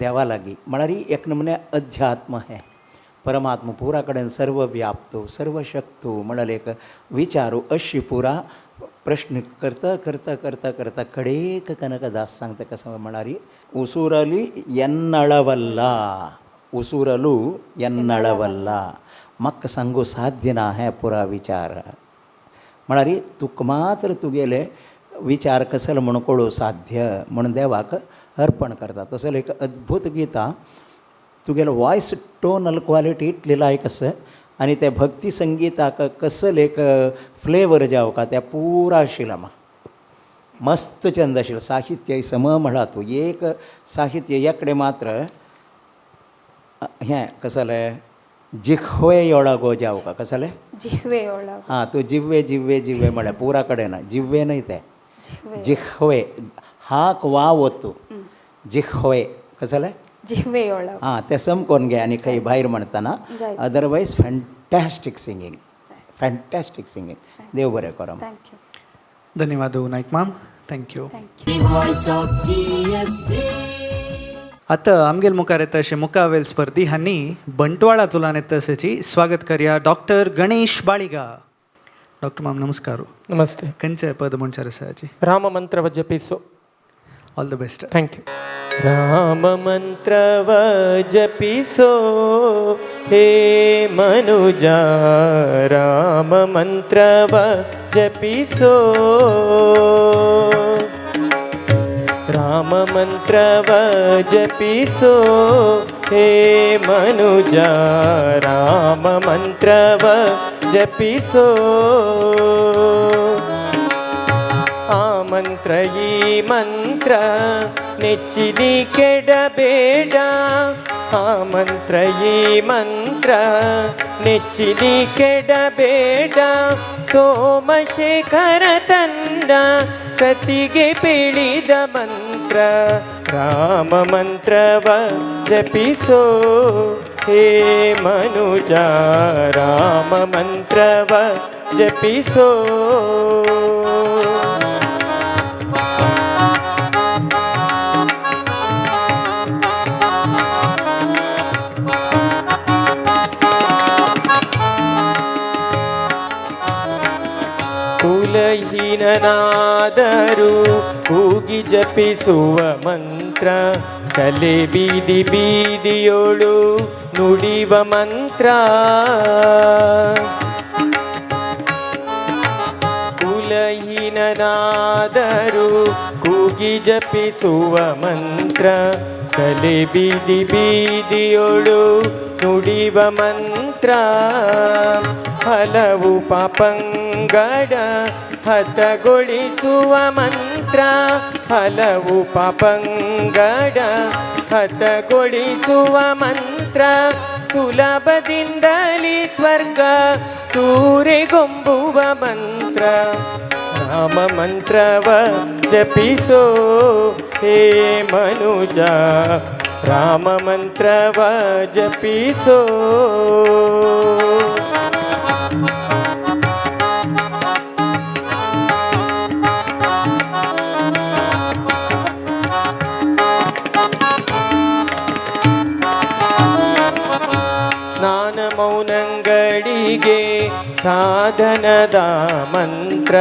देवा लागीं म्हळ्यार एक नमुने अध्यात्म हें परमात्मा पुरा कडेन सर्व व्याप्तो सर्व शक्तो म्हळ्यार एक विचारू अशी पुरा प्रश्न करता करता करता करता कडेक कनकदास सांगता कसं म्हळ्यार उसूरली एन्नळवल्ल उसूरलू एन्नळवल्ल म्हाका सांगू साध्य ना हें पुरा विचार म्हळ्यार तुका मात्र तुगेले विचार कसले म्हूण कळूं साध्य म्हणून देवाक अर्पण करता तसले एक अद्भुत गितां तुगेलो वॉयस टोनल क्वालिटी इतली लायक आसा आनी त्या भक्ती संगीताक कसले एक फ्लेवर जावका त्या पुरा आशिल्लो मस्त छंद आशिल्लो साहित्य सम म्हणा तूं एक साहित्य एकडे मात्र हें कसं जालें जिह्वेयೊಳಗು जावका कसं जालें ಜಿಹ್ವೆಯೊಳಗೆ हां तूं जिव्वे जिव्वे जिव्वे म्हळ्यार पुरा कडेन जिव्वे न्हय तें जिह्वे हाक वाव ओतू जिह्वे कसं जालें ಜಿಹ್ವೆಯೊಳಗೆ हां तें समकोन घे आनी खंय भायर म्हणटना जाय. अदरवायज फॅन्टॅस्टीक सिंगींग देव बरें करो ಥ್ಯಾಂಕ್ ಯು धन्यवाद नाईक माम thank you thank The voice of GSB. आता आमगेल मुखार येता अशे मुखावेल स्पर्धी हांणी बंटवाळा तुलान येता अशेची स्वागत करया डॉक्टर गणेश बाळिगा डॉक्टर माम नमस्कार नमस्ते खंयचे पद म्हणच्यार आसा हाची राम मंत्र जपिसो all the best thank you Ram मंत्र जपिसो हे मनुजा राम मंत्र जपिसो राम मंत्र जपिसो हे मनुजा राम मंत्र जपिसो आ मंत्र ई मंत्र नेच्चिदी केडಬೇಡ आ मंत्र ई मंत्र नेच्चिदी केडಬೇಡ ಸೋಮಶೇಖರ ತಂಡ ಸತಿಗೆ ಪೀಳಿದ ಮಂತ್ರ ರಾಮ ಮಂತ್ರವ ಜಪಿಸೋ ಹೇ ಮನುಜ ರಾಮ ಮಂತ್ರವ ಜಪಿಸೋ कुलहीन ಕುಲಹೀನನಾದರೂ ಕೂಗಿ ಜಪಿಸುವ ಮಂತ್ರ ಸಲೆ ಬೀದಿ ಬೀದಿಯೋಳು ನುಡಿವ ಮಂತ್ರ ಕುಲಹೀನನಾದರೂ ಕೂಗಿ ಜಪಿಸುವ ಮಂತ್ರ ಸಲೆ ಬೀದಿ ಬೀದಿಯೋಳು ನುಡಿವ ಮಂತ್ರ ಹಲವು ಪಾಪಂಗಡ ಹತಗೊಳಿಸುವ ಮಂತ್ರ ಹಲವು ಪಾಪಂಗಡ ಹತಗೊಳಿಸುವ ಮಂತ್ರ ಸುಲಭದಿಂದಲೇ ಸ್ವರ್ಗ ಸೂರೆಗೊಂಬುವ ಮಂತ್ರ ರಾಮ ಮಂತ್ರವ ಜಪಿಸೋ ಹೇ ಮನುಜ ರಾಮ ಮಂತ್ರವ ಜಪಿಸೋ ಸ್ನಾನ ಮೌನಂಗಳಿಗೆ ಸಾಧನದ ಮಂತ್ರ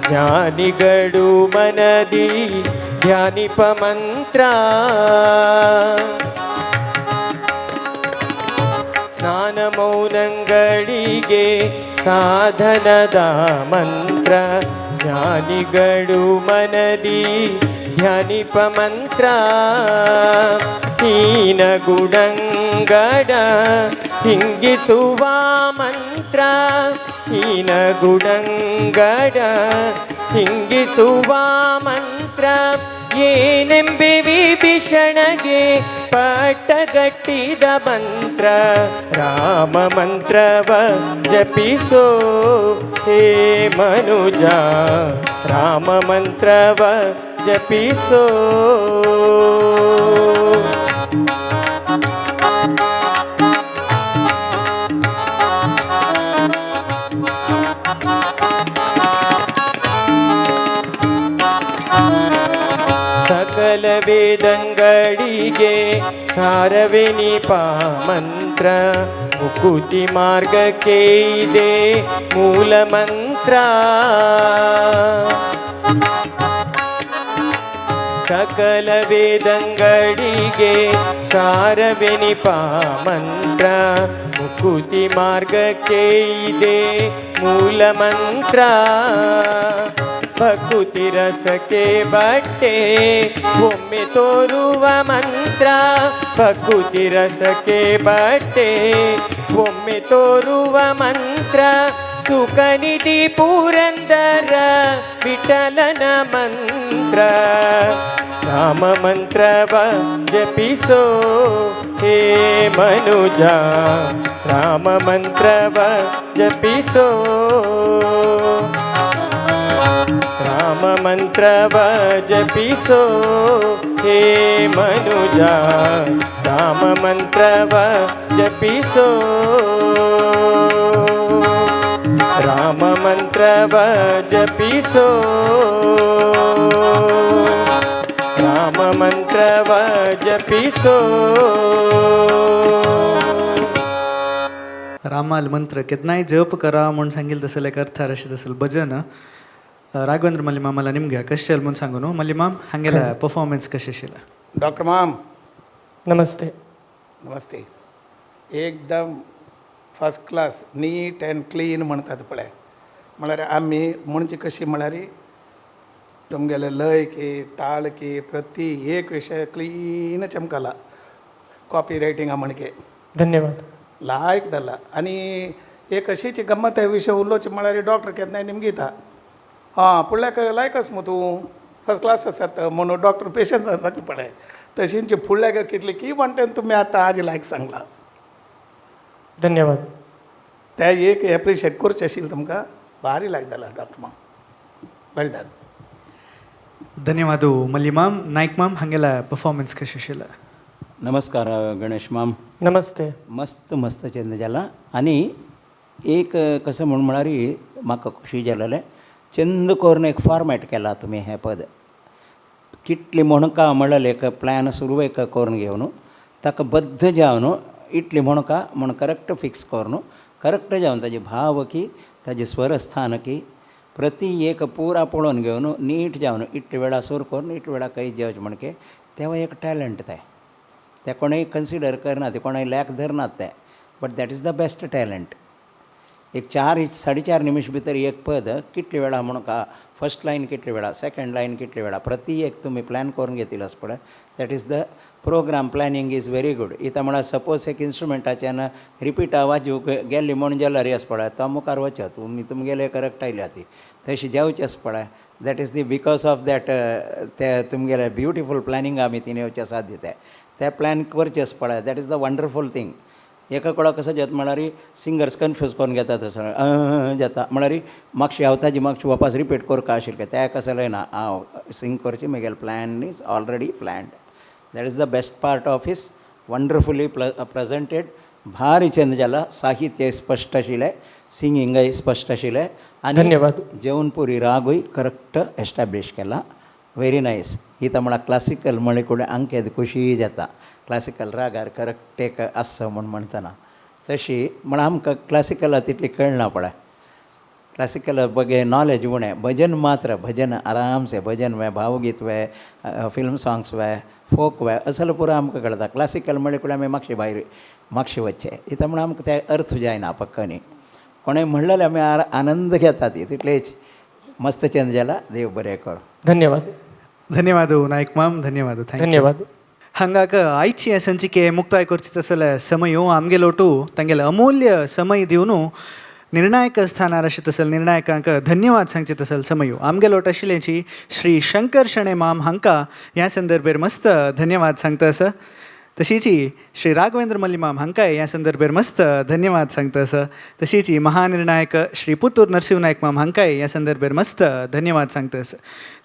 ಜ್ಞಾನಿಗಳು ಮನದಿ ಧ್ಯಾನಿಪ ಮಂತ್ರ ಸ್ನಾನ ಮೌನಂಗಳಿಗೆ ಸಾಧನದ ಮಂತ್ರ ಜ್ಞಾನಿಗಳು ಮನದಿ ಧ್ಯಾನಿಪ ಮಂತ್ರ ಹೀನ ಗುಣಂಗಡ ಹಿಂಗಿಸುವ ಮಂತ್ರ ಹೀನ ಗುಣಂಗಡ ಹಿಂಗಿಸುವ ಮಂತ್ರ ಏನೆಂಬೆ ವಿಭೀಷಣಗೆ ಪಟ್ಟಗಟ್ಟಿದ ಮಂತ್ರ ರಾಮ ಮಂತ್ರವ ಜಪಿಸೋ ಹೇ ಮನುಜ ರಾಮ ಮಂತ್ರವ ಜಪಿಸೋ ಸಕಲ ವೇದಂಗಳಿಗೆ ಸಾರವೆನಿಪ ಮಂತ್ರ ಮುಕುತಿ ಮಾರ್ಗಕ್ಕೆ ಇದೆ ಮೂಲ ಮಂತ್ರ ಸಕಲ ವೇದಂಗಳಿಗೆ ಸಾರವೆನಿಪ ಮಂತ್ರ ಮುಕುತಿ ಮಾರ್ಗಕ್ಕೆ ಇದೆ ಮೂಲ ಮಂತ್ರ ಭಕುತಿ ರಸಕ್ಕೆ ಬಟ್ಟೆ ಒಮ್ಮೆ ತೋರುವ ಮಂತ್ರ ಭಕುತಿ ರಸಕ್ಕೆ ಬಟ್ಟೆ ಒಮ್ಮೆ ತೋರುವ ಮಂತ್ರ ಸುಖನಿಧಿ ಪುರಂದರ ವಿಠಲನ ಮಂತ್ರ ರಾಮ ಮಂತ್ರವ ಜಪಿಸೋ ಹೇ ಮನುಜ ರಾಮ ಮಂತ್ರವ ಜಪಿಸೋ ರಾಮ ಮಂತ್ರವ ಜಪಿಸೋ ಹೇ ಮನುಜ ರಾಮ ಮಂತ್ರವ ಜಪಿಸೋ ರಾಮ ಮಂತ್ರವ ಜಪಿಸೋ ರಾಮ ಮಂತ್ರವ ಜಪಿಸೋ रामाल मंत्र केतनाय जप करा म्हणून सांगेल तसं एक अर्थ असेल तसं भजन राघवेंद्र मल्लिमामला निम्गे कशेल म्हणून सांगू न्हू मल्लिमाम हांगेला परफॉर्मन्स कशें आशिल्ला डॉक्टर माम नमस्ते नमस्ते एकदम first class neat and clean म्हणतात पळय म्हळ्यार आमी म्हणजे कशी म्हळ्यार तुमगेले लय की ताळ की प्रती एक विशय क्लीन चमकला कॉपी रायटिंगा म्हणके धन्यवाद लायक जालां आनी एक अशीच गम्मत हे विशय उलोवचे म्हळ्यार डॉक्टर केन्नाय निमगे दिता हां फुडल्याक लायकस मू तूं फर्स्ट क्लास आसात म्हणून डॉक्टर पेशंस आसात पळय तशींची फुडल्याक कितली की म्हणटेन तुमी आतां आज लायक सांगला धन्यवाद ते एक एप्रिशिएट करचें आशिल्लें तुमकां भारी लायक जाला डॉक्टर माम वेल डन धन्यवाद मल्लिमाम नायक माम हांगेला परफॉर्मन्स कशें आशिल्ला नमस्कार गणेश माम नमस्ते मस्त मस्त चेंद जाला आनी एक कसं म्हळ्यार म्हाका खुशी जालेलें चंद करून एक फॉर्मॅट केला तुमी हें पद कितली म्हणका म्हणलें एक प्लॅन सुरू एक करून घेवन ताका बद्ध जावन इतली म्हणका म्हण करेक्ट फिक्स करून करेक्ट जावन ताजे भाव की ताजे स्वरस्थान की प्रति एक पुरा पळोवन घेवन नीट जावन इतले वेळा सूर करून इतले वेळा काही जेवचे म्हणके तेव्हा एक टॅलंट ते कोणूय कन्सिडर करना ते कोणाय लॅक धरनात ते but that is the best talent एक 4-4.5 निमिष भितर एक पद कितले वेळा म्हणून का फर्स्ट लायन कितले वेळा सेकंड लायन कितले वेळा प्रति एक तुमी प्लॅन करून घेतिला पळय that is the program planning is very good इता म्हळ्यार सपोज एक इन्स्ट्रुमेंटाच्यान रिपीट आवाज गेल्ली म्हणून जाल्यार येस पळय तो मुखार वचत तुमगेले करेक्ट आयल्या ती तशी जेवचेच पळय that is the because of that ते तुमगेले ब्युटिफूल प्लॅनिंग आमी तीन येवचे साध्य ते प्लॅन करचेच पळय that is the wonderful thing एका कळाक कसो जाता म्हळ्यार सिंगर्स कन्फ्यूज करून घेता तसो जाता म्हळ्यार मागशी हांव ताजी मागशी वापस रिपीट करता आशिल्लें तें कसो ना हांव सिंग करची म्हगेलें plan is already planned that is the best part of his wonderfully presented भारी चेंज जाला साहित्य स्पश्ट आशिल्लें सिंगींगय स्पश्ट आशिल्लें आनी धन्यवाद. जेवणपुरी रागूय करेक्ट एस्टॅब्लीश केला व्हेरी नायस इता म्हळ्यार क्लासिकल म्हळ्ळे फुडें आमकां खुशी जाता क्लासिकल रागार करेक्ट एक आसचो म्हूण म्हणटना तशी म्हळ्यार आमकां क्लासिकला तितली कळना पळय क्लासिकल बगे नॉलेज उणें भजन मात्र भजन आराम से भजन वे भावगीत वे फिल्म सॉंग्स वे फोक वे असले पुरो आमकां कळटा क्लासिकल म्हळ्ळे फुडें आमी मागशी वच्चे इता म्हण आमकां ते अर्थ जायना पक्कनी कोणें म्हणलेलें आमी आनंद घेता ती तितलेच मस्त चेंज जाला देव बरें कर ಧನ್ಯವಾದ ಧನ್ಯವಾದ ನಾಯಕ್ ಮಾಮ್ ಧನ್ಯವಾದ ಧನ್ಯವಾದ ಹಂಗಾಗ ಆಯ್ಕೆಯ ಸಂಚಿಕೆ ಮುಕ್ತಾಯ ಕೊರ್ಚಿತಸಲ ಸಮಯ ಆಮ್ಗೆಲೋಟು ತಂಗೆಲ ಅಮೂಲ್ಯ ಸಮಯ दिवनू निर्णायक स्थानार आशितसल निर्णायकांक धन्यवाद सांगचितसल समयो आमगेलोट आशिल्लेची श्री शंकर शणे माम हांकां ह्या संदर्भेर मस्त धन्यवाद सांगतास तशीची श्री राघवेंद्र मल्ली माम हांकांय ह्या संदर्भेर मस्त धन्यवाद सांगतास तशीची महानिर्णायक श्री पुत्तूर नरसिंह नायक माम हांकांय ह्या संदर्भेर मस्त धन्यवाद सांगतास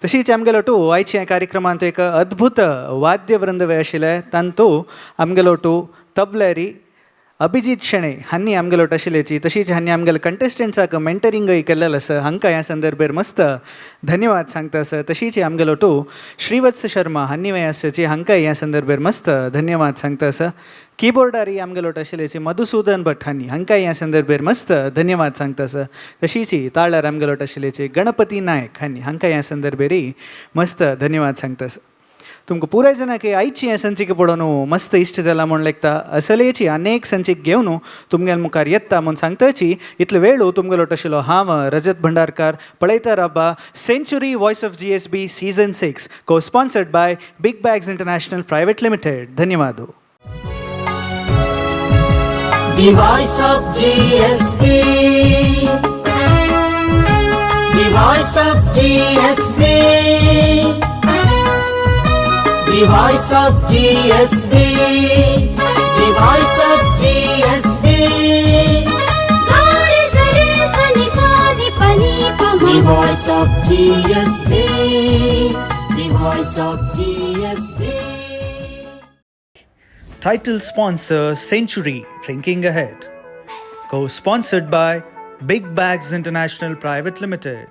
तशीच आमगेलोटू आयच्या कार्यक्रमांत एक अद्भुत वाद्यवृंद वे आशिल्ले तांतू आमगेलोटू तबलेरी अभिजीत शेणे हांनी आमगेलोट आशिल्लेची तशीच हांनी आमगेले कंटेस्टंट्साक मेंटरिंगय केल्लें आसा हांकां ह्या संदर्भेर मस्त धन्यवाद सांगतास तशीच आमगेलोटू श्रीवत्स शर्मा हांनी वे आसची हांकांय ह्या संदर्भेर मस्त धन्यवाद सांगतास कीबोर्डारी आमगेलोट आशिल्लेची मधुसूदन भट हांनी हांकांय ह्या संदर्भेर मस्त धन्यवाद सांगतास तशीच ताळ्यार आमगेलोट आशिल्लेची गणपती नायक हांनी हांकांय ह्या संदर्भेरय मस्त धन्यवाद सांगतास तुमकां पुराय जाणांकी आयची हें संचिका पळोवन मस्त इश्ट जाला म्हूण लेखता असलेची अनेक संचिक घेवन तुमगेल मुखार येता म्हूण सांगताची इतलो वेळ तुमगेलोट आशिल्लो हांव रजत भंडारकार पळयता राबा century voice of GSB season 6 को sponsored by big bags international private limited धन्यवाद. The voice of GSB. The voice of GSB. The voice of GSB. The voice of GSB. गारे सरे सनि सानि पनि पम The voice of GSB. The voice of GSB. Title sponsor Century Thinking Ahead. Co-sponsored by Big Bags International Private Limited.